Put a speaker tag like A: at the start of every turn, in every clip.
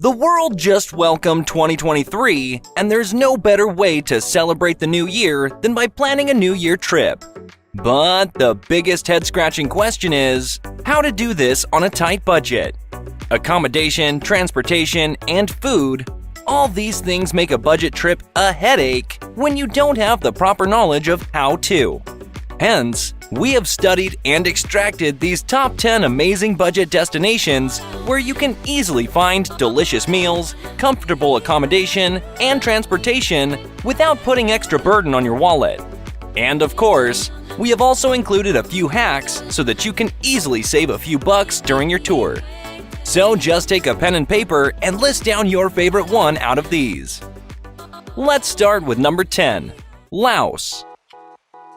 A: The world just welcomed 2023, and there's no better way to celebrate the new year than by planning a New Year trip. But the biggest head-scratching question is, how to do this on a tight budget? Accommodation, transportation, and food, all these things make a budget trip a headache when you don't have the proper knowledge of how to. Hence, we have studied and extracted these top 10 amazing budget destinations where you can easily find delicious meals, comfortable accommodation, and transportation without putting extra burden on your wallet. And of course, we have also included a few hacks so that you can easily save a few bucks during your tour. So just take a pen and paper and list down your favorite one out of these. Let's start with number 10, Laos.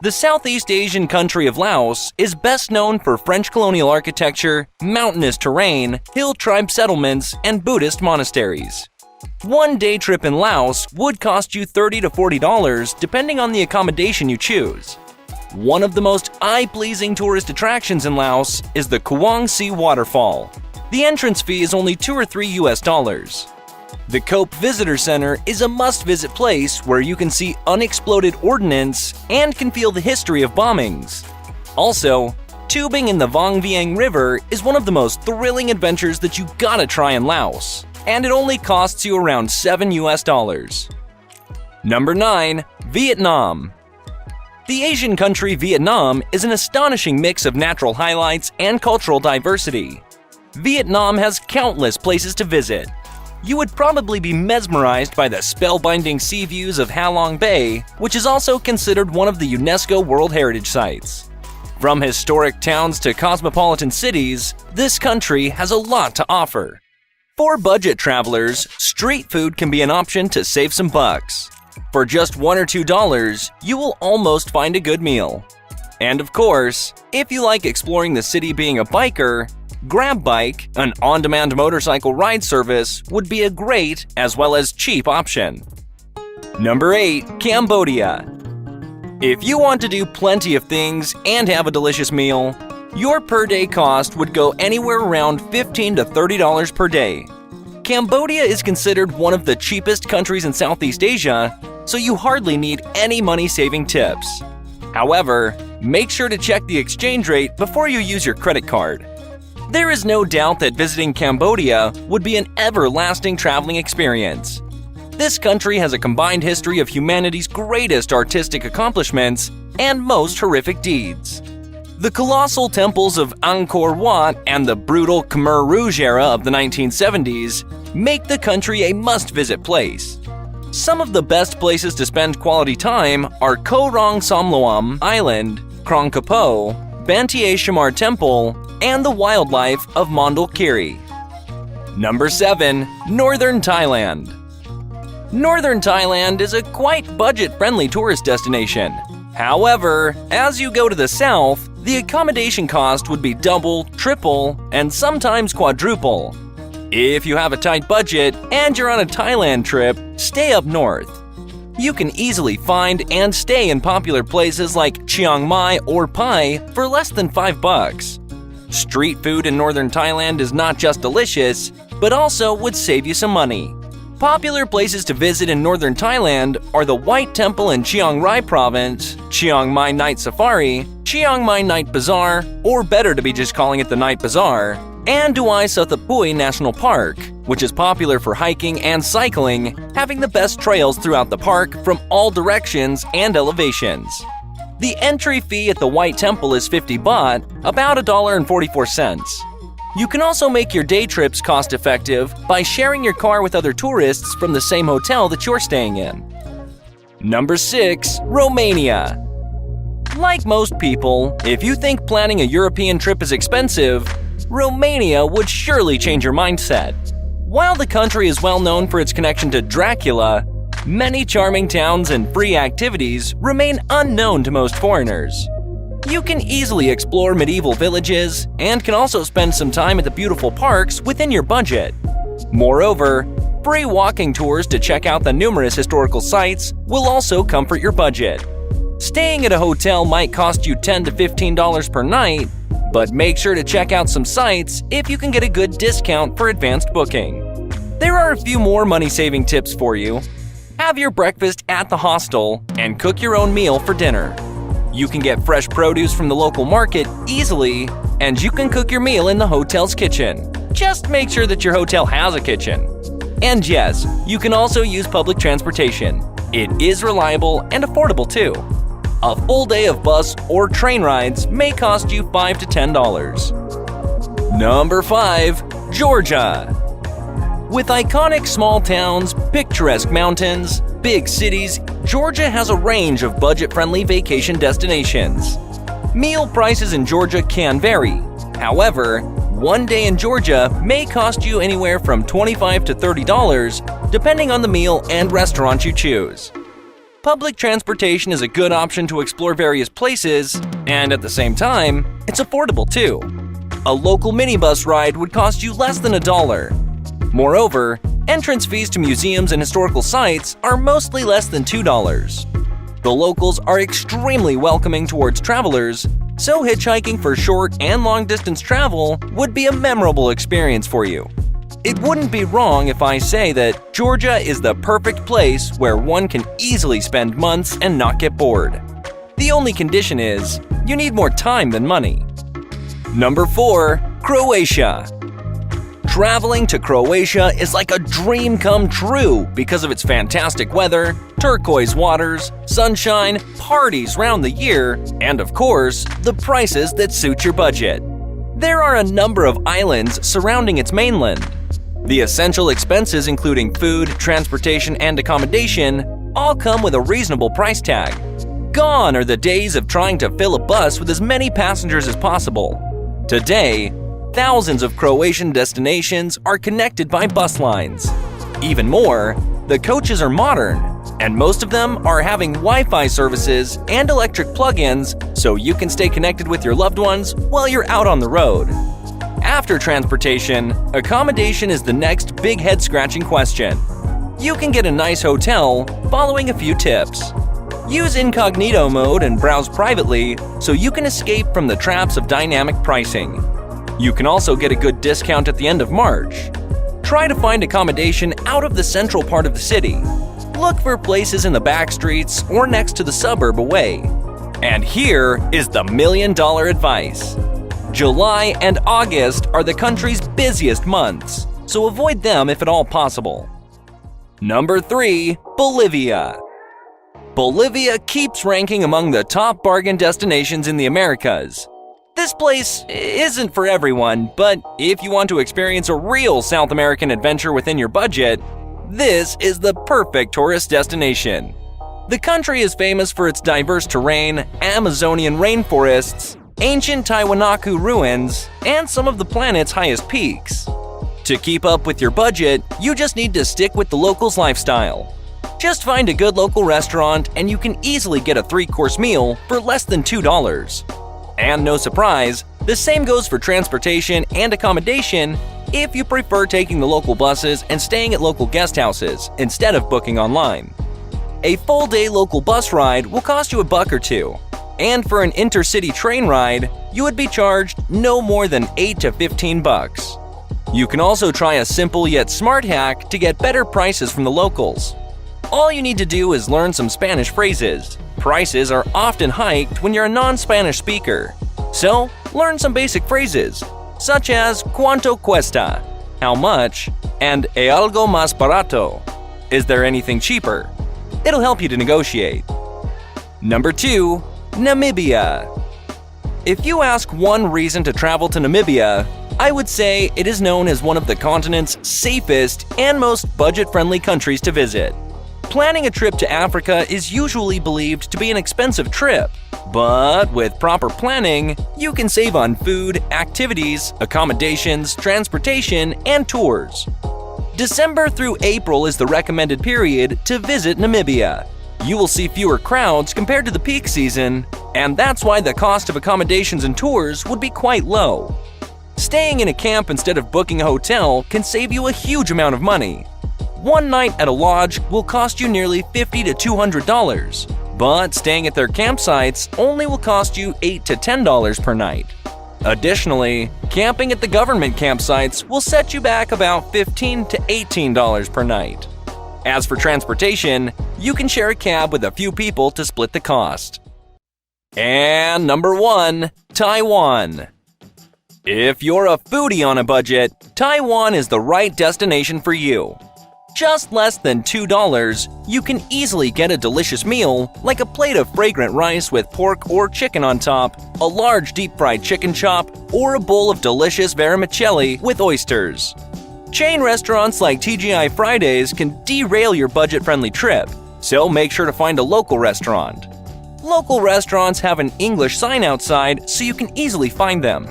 A: The Southeast Asian country of Laos is best known for French colonial architecture, mountainous terrain, hill tribe settlements, and Buddhist monasteries. One day trip in Laos would cost you $30 to $40 depending on the accommodation you choose. One of the most eye-pleasing tourist attractions in Laos is the Kuang Si waterfall. The entrance fee is only $2 or $3. The Cope Visitor Center is a must-visit place where you can see unexploded ordnance and can feel the history of bombings. Also, tubing in the Vong Vieng River is one of the most thrilling adventures that you gotta try in Laos, and it only costs you around $7. Number 9, Vietnam. The Asian country Vietnam is an astonishing mix of natural highlights and cultural diversity. Vietnam has countless places to visit. You would probably be mesmerized by the spellbinding sea views of Ha Long Bay, which is also considered one of the UNESCO World Heritage Sites. From historic towns to cosmopolitan cities, this country has a lot to offer. For budget travelers, street food can be an option to save some bucks. For just $1 or $2, you will almost find a good meal. And of course, if you like exploring the city being a biker, Grab Bike, an on-demand motorcycle ride service, would be a great as well as cheap option. Number 8, Cambodia. If you want to do plenty of things and have a delicious meal, your per-day cost would go anywhere around $15 to $30 per day. Cambodia is considered one of the cheapest countries in Southeast Asia, so you hardly need any money-saving tips. However, make sure to check the exchange rate before you use your credit card. There is no doubt that visiting Cambodia would be an everlasting traveling experience. This country has a combined history of humanity's greatest artistic accomplishments and most horrific deeds. The colossal temples of Angkor Wat and the brutal Khmer Rouge era of the 1970s make the country a must-visit place. Some of the best places to spend quality time are Koh Rong Somloam Island, Krong Kapo, Banteay Shamar Temple, and the wildlife of Mondulkiri. Number 7, Northern Thailand. Northern Thailand is a quite budget-friendly tourist destination. However, as you go to the south, the accommodation cost would be double, triple, and sometimes quadruple. If you have a tight budget and you're on a Thailand trip, stay up north. You can easily find and stay in popular places like Chiang Mai or Pai for less than $5. Street food in northern Thailand is not just delicious, but also would save you some money. Popular places to visit in northern Thailand are the White Temple in Chiang Rai Province, Chiang Mai Night Safari, Chiang Mai Night Bazaar, or better to be just calling it the Night Bazaar, and Duai Sathapui National Park, which is popular for hiking and cycling, having the best trails throughout the park from all directions and elevations. The entry fee at the White Temple is 50 baht, about $1.44. You can also make your day trips cost-effective by sharing your car with other tourists from the same hotel that you're staying in. Number 6, Romania. Like most people, if you think planning a European trip is expensive, Romania would surely change your mindset. While the country is well known for its connection to Dracula, many charming towns and free activities remain unknown to most foreigners. You can easily explore medieval villages and can also spend some time at the beautiful parks within your budget. Moreover, free walking tours to check out the numerous historical sites will also comfort your budget. Staying at a hotel might cost you $10 to $15 per night, but make sure to check out some sites if you can get a good discount for advanced booking. There are a few more money-saving tips for you. Have your breakfast at the hostel and cook your own meal for dinner. You can get fresh produce from the local market easily, and you can cook your meal in the hotel's kitchen. Just make sure that your hotel has a kitchen. And yes, you can also use public transportation. It is reliable and affordable too. A full day of bus or train rides may cost you $5 to $10. Number 5. Georgia. With iconic small towns, picturesque mountains, big cities, Georgia has a range of budget-friendly vacation destinations. Meal prices in Georgia can vary. However, one day in Georgia may cost you anywhere from $25 to $30, depending on the meal and restaurant you choose. Public transportation is a good option to explore various places, and at the same time, it's affordable too. A local minibus ride would cost you less than $1. Moreover, entrance fees to museums and historical sites are mostly less than $2. The locals are extremely welcoming towards travelers, so hitchhiking for short and long-distance travel would be a memorable experience for you. It wouldn't be wrong if I say that Georgia is the perfect place where one can easily spend months and not get bored. The only condition is, you need more time than money. Number 4. Croatia. Traveling to Croatia is like a dream come true because of its fantastic weather, turquoise waters, sunshine, parties round the year, and of course, the prices that suit your budget. There are a number of islands surrounding its mainland. The essential expenses including food, transportation, and accommodation all come with a reasonable price tag. Gone are the days of trying to fill a bus with as many passengers as possible. Today, thousands of Croatian destinations are connected by bus lines. Even more, the coaches are modern, and most of them are having Wi-Fi services and electric plug-ins so you can stay connected with your loved ones while you're out on the road. After transportation, accommodation is the next big head-scratching question. You can get a nice hotel following a few tips. Use incognito mode and browse privately so you can escape from the traps of dynamic pricing. You can also get a good discount at the end of March. Try to find accommodation out of the central part of the city. Look for places in the back streets or next to the suburb away. And here is the million-dollar advice. July and August are the country's busiest months, so avoid them if at all possible. Number 3. Bolivia. Bolivia keeps ranking among the top bargain destinations in the Americas. This place isn't for everyone, but if you want to experience a real South American adventure within your budget, this is the perfect tourist destination. The country is famous for its diverse terrain, Amazonian rainforests, ancient Tiwanaku ruins, and some of the planet's highest peaks. To keep up with your budget, you just need to stick with the locals' lifestyle. Just find a good local restaurant and you can easily get a 3-course meal for less than $2. And no surprise, the same goes for transportation and accommodation if you prefer taking the local buses and staying at local guest houses instead of booking online. A full-day local bus ride will cost you $1 or $2, and for an intercity train ride, you would be charged no more than $8 to $15. You can also try a simple yet smart hack to get better prices from the locals. All you need to do is learn some Spanish phrases. Prices are often hiked when you're a non-Spanish speaker. So, learn some basic phrases, such as ¿Cuánto cuesta? How much? And ¿Hay algo más barato? Is there anything cheaper? It'll help you to negotiate. Number 2. Namibia. If you ask one reason to travel to Namibia, I would say it is known as one of the continent's safest and most budget-friendly countries to visit. Planning a trip to Africa is usually believed to be an expensive trip, but with proper planning, you can save on food, activities, accommodations, transportation, and tours. December through April is the recommended period to visit Namibia. You will see fewer crowds compared to the peak season, and that's why the cost of accommodations and tours would be quite low. Staying in a camp instead of booking a hotel can save you a huge amount of money. One night at a lodge will cost you nearly $50 to $200, but staying at their campsites only will cost you $8 to $10 per night. Additionally, camping at the government campsites will set you back about $15 to $18 per night. As for transportation, you can share a cab with a few people to split the cost. And number 1, Taiwan. If you're a foodie on a budget, Taiwan is the right destination for you. Just less than $2, you can easily get a delicious meal like a plate of fragrant rice with pork or chicken on top, a large deep-fried chicken chop, or a bowl of delicious vermicelli with oysters. Chain restaurants like TGI Fridays can derail your budget-friendly trip, so make sure to find a local restaurant. Local restaurants have an English sign outside so you can easily find them.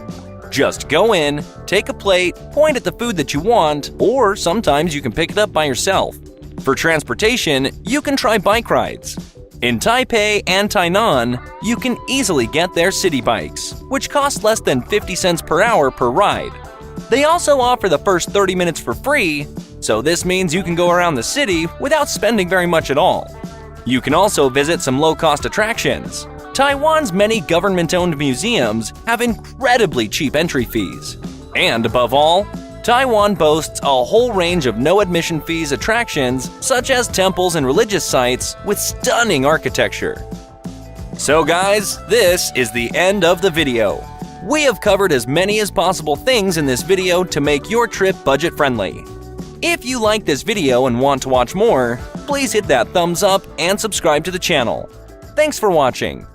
A: Just go in, take a plate, point at the food that you want, or sometimes you can pick it up by yourself. For transportation, you can try bike rides. In Taipei and Tainan, you can easily get their city bikes, which cost less than 50 cents per hour per ride. They also offer the first 30 minutes for free, so this means you can go around the city without spending very much at all. You can also visit some low-cost attractions. Taiwan's many government-owned museums have incredibly cheap entry fees. And above all, Taiwan boasts a whole range of no-admission fees attractions such as temples and religious sites with stunning architecture. So guys, this is the end of the video. We have covered as many as possible things in this video to make your trip budget-friendly. If you like this video and want to watch more, please hit that thumbs up and subscribe to the channel. Thanks for watching.